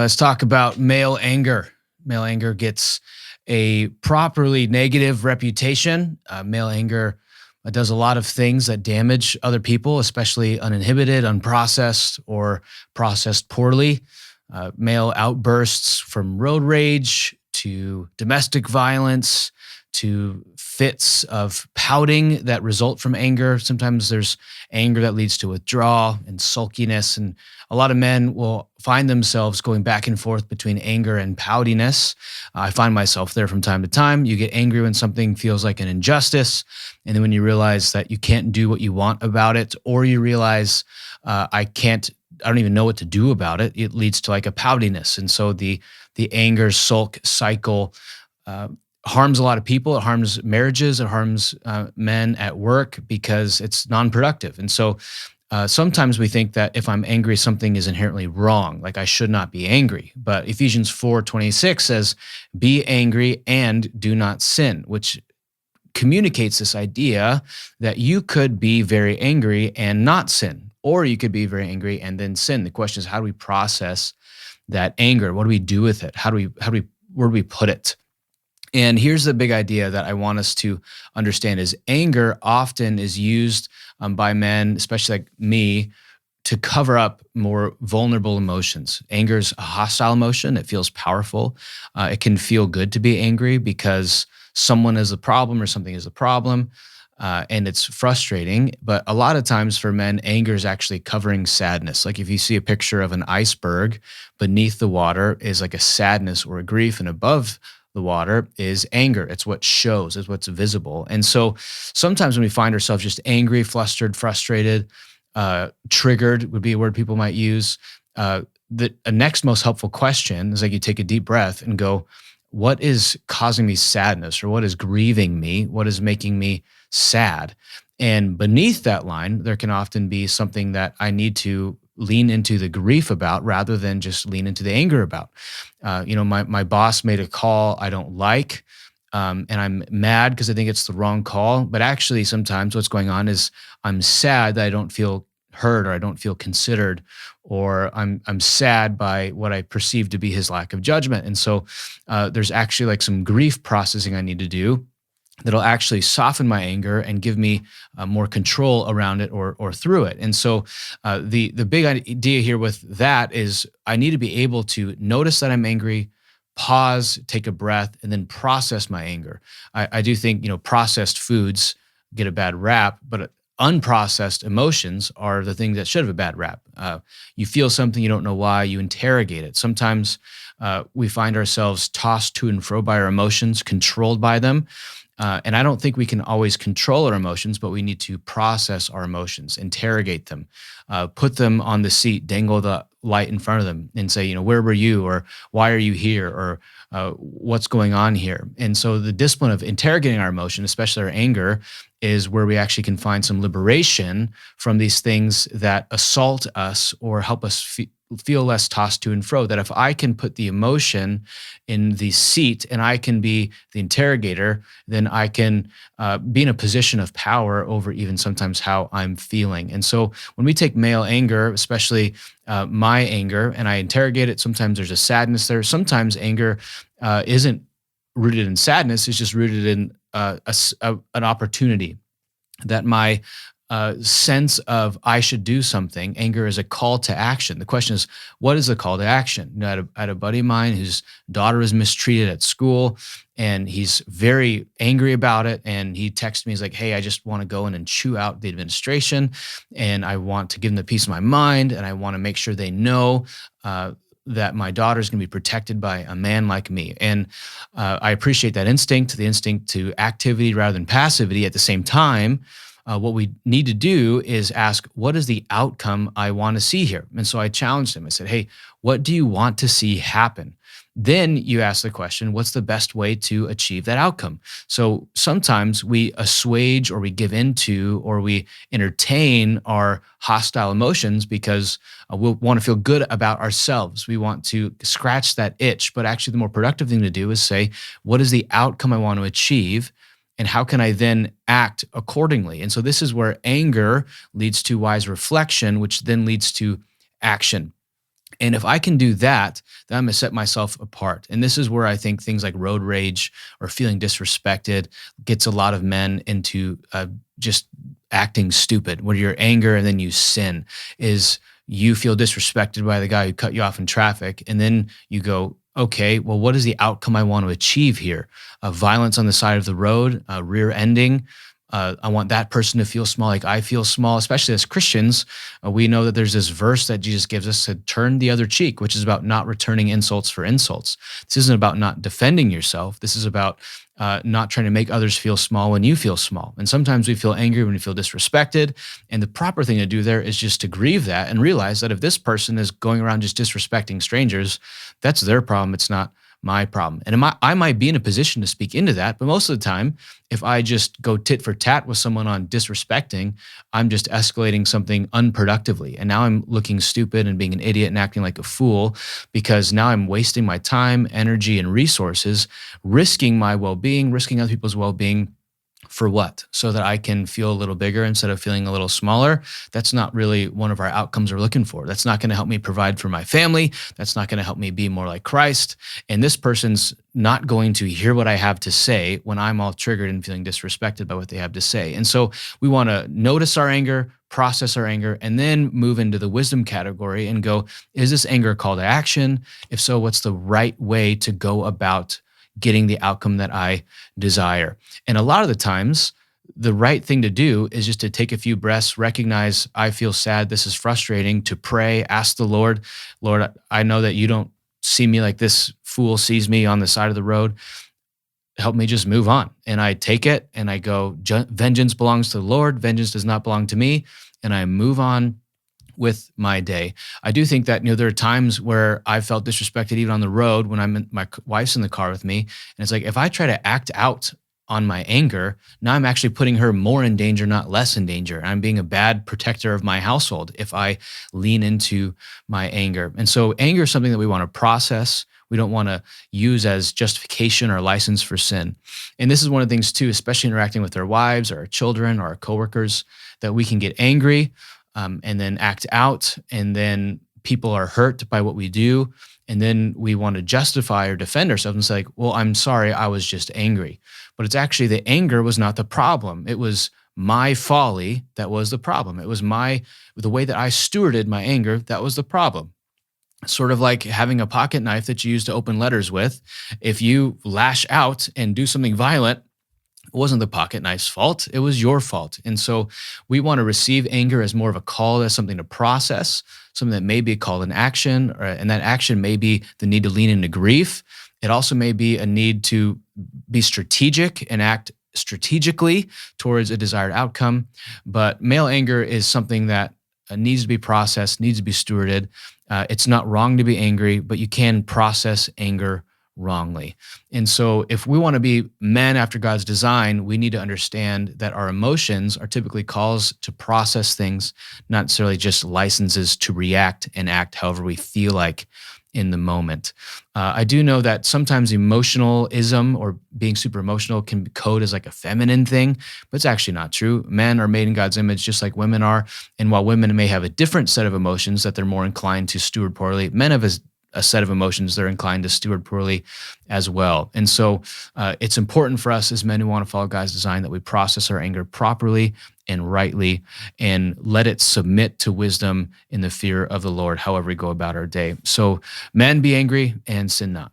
Let's talk about male anger. Male anger gets a properly negative reputation. Male anger does a lot of things that damage other people, especially uninhibited, unprocessed, or processed poorly. Male outbursts from road rage to domestic violence to fits of pouting that result from anger. Sometimes there's anger that leads to withdrawal and sulkiness. And a lot of men will find themselves going back and forth between anger and poutiness. I find myself there from time to time. You get angry when something feels like an injustice. And then when you realize that you can't do what you want about it, or you realize I don't even know what to do about it, it leads to like a poutiness. And so the anger sulk cycle harms a lot of people. It harms marriages. It harms men at work because it's non-productive. And so sometimes we think that if I'm angry, something is inherently wrong, like I should not be angry. But Ephesians 4:26 says, "Be angry and do not sin," which communicates this idea that you could be very angry and not sin, or you could be very angry and then sin. The question is, how do we process that anger? What do we do with it? Where do we put it? And here's the big idea that I want us to understand is anger often is used by men, especially like me, to cover up more vulnerable emotions. Anger is a hostile emotion. It feels powerful. It can feel good to be angry because someone is a problem or something is a problem. And it's frustrating. But a lot of times for men, anger is actually covering sadness. Like if you see a picture of an iceberg, beneath the water is like a sadness or a grief, and above the water is anger. It's what shows, it's what's visible. And so sometimes when we find ourselves just angry, flustered, frustrated, triggered would be a word people might use. The next most helpful question is like you take a deep breath and go, what is causing me sadness, or what is grieving me? What is making me sad? And beneath that line, there can often be something that I need to lean into the grief about rather than just lean into the anger about. My boss made a call I don't like, and I'm mad because I think it's the wrong call. But actually, sometimes what's going on is I'm sad that I don't feel heard, or I don't feel considered, or I'm sad by what I perceive to be his lack of judgment. And so there's actually like some grief processing I need to do that'll actually soften my anger and give me more control around it or through it. And so the big idea here with that is I need to be able to notice that I'm angry, pause, take a breath, and then process my anger. I do think processed foods get a bad rap, but unprocessed emotions are the things that should have a bad rap. You feel something, you don't know why, you interrogate it. Sometimes we find ourselves tossed to and fro by our emotions, controlled by them. And I don't think we can always control our emotions, but we need to process our emotions, interrogate them, put them on the seat, dangle the light in front of them and say, where were you? Or why are you here? Or what's going on here? And so the discipline of interrogating our emotion, especially our anger, is where we actually can find some liberation from these things that assault us or help us feel less tossed to and fro. That if I can put the emotion in the seat and I can be the interrogator, then I can be in a position of power over even sometimes how I'm feeling. And so when we take male anger, especially my anger, and I interrogate it, sometimes there's a sadness there. Sometimes anger isn't rooted in sadness, it's just rooted in an opportunity that my sense of I should do something. Anger is a call to action. The question is, what is the call to action? I had a buddy of mine whose daughter was mistreated at school, and he's very angry about it. And he texted me, he's like, "Hey, I just want to go in and chew out the administration, and I want to give them the peace of my mind, and I want to make sure they know that my daughter's going to be protected by a man like me." And I appreciate that instinct, the instinct to activity rather than passivity. At the same time, what we need to do is ask, what is the outcome I want to see here? And so I challenged him. I said, "Hey, what do you want to see happen?" Then you ask the question, what's the best way to achieve that outcome? So sometimes we assuage or we give into or we entertain our hostile emotions because we'll want to feel good about ourselves. We want to scratch that itch. But actually, the more productive thing to do is say, what is the outcome I want to achieve? And how can I then act accordingly? And so this is where anger leads to wise reflection, which then leads to action. And if I can do that, then I'm gonna set myself apart. And this is where I think things like road rage or feeling disrespected gets a lot of men into just acting stupid. Where your anger and then you sin is you feel disrespected by the guy who cut you off in traffic, and then you go, okay, well, what is the outcome I want to achieve here? Violence on the side of the road, rear ending. I want that person to feel small like I feel small, especially as Christians. We know that there's this verse that Jesus gives us to turn the other cheek, which is about not returning insults for insults. This isn't about not defending yourself. This is about not trying to make others feel small when you feel small. And sometimes we feel angry when we feel disrespected. And the proper thing to do there is just to grieve that and realize that if this person is going around just disrespecting strangers, that's their problem. It's not my problem. And I might be in a position to speak into that, but most of the time, if I just go tit for tat with someone on disrespecting, I'm just escalating something unproductively. And now I'm looking stupid and being an idiot and acting like a fool because now I'm wasting my time, energy, and resources, risking my well-being, risking other people's well-being. For what? So that I can feel a little bigger instead of feeling a little smaller. That's not really one of our outcomes we're looking for. That's not going to help me provide for my family. That's not going to help me be more like Christ. And this person's not going to hear what I have to say when I'm all triggered and feeling disrespected by what they have to say. And so we want to notice our anger, process our anger, and then move into the wisdom category and go, is this anger a call to action? If so, what's the right way to go about getting the outcome that I desire? And a lot of the times, the right thing to do is just to take a few breaths, recognize I feel sad, this is frustrating, to pray, ask the Lord, Lord, I know that you don't see me like this fool sees me on the side of the road. Help me just move on. And I take it and I go, vengeance belongs to the Lord, vengeance does not belong to me. And I move on with my day. I do think that, there are times where I felt disrespected even on the road when my wife's in the car with me. And it's like, if I try to act out on my anger, now I'm actually putting her more in danger, not less in danger. I'm being a bad protector of my household if I lean into my anger. And so anger is something that we want to process. We don't want to use as justification or license for sin. And this is one of the things too, especially interacting with our wives or our children or our coworkers, that we can get angry and then act out, and then people are hurt by what we do. And then we want to justify or defend ourselves and say, like, well, I'm sorry, I was just angry. But it's actually the anger was not the problem. It was my folly that was the problem. It was the way that I stewarded my anger that was the problem. Sort of like having a pocket knife that you use to open letters with. If you lash out and do something violent, it wasn't the pocket knife's fault. It was your fault. And so we want to receive anger as more of a call, as something to process, something that may be called an action, and that action may be the need to lean into grief. It also may be a need to be strategic and act strategically towards a desired outcome. But male anger is something that needs to be processed, needs to be stewarded. It's not wrong to be angry, but you can process anger wrongly. And so if we want to be men after God's design, we need to understand that our emotions are typically calls to process things, not necessarily just licenses to react and act however we feel like in the moment. I do know that sometimes emotionalism or being super emotional can code as like a feminine thing, but it's actually not true. Men are made in God's image just like women are. And while women may have a different set of emotions that they're more inclined to steward poorly, men have a set of emotions they're inclined to steward poorly as well. And so it's important for us as men who want to follow God's design that we process our anger properly and rightly and let it submit to wisdom in the fear of the Lord, however we go about our day. So men, be angry and sin not.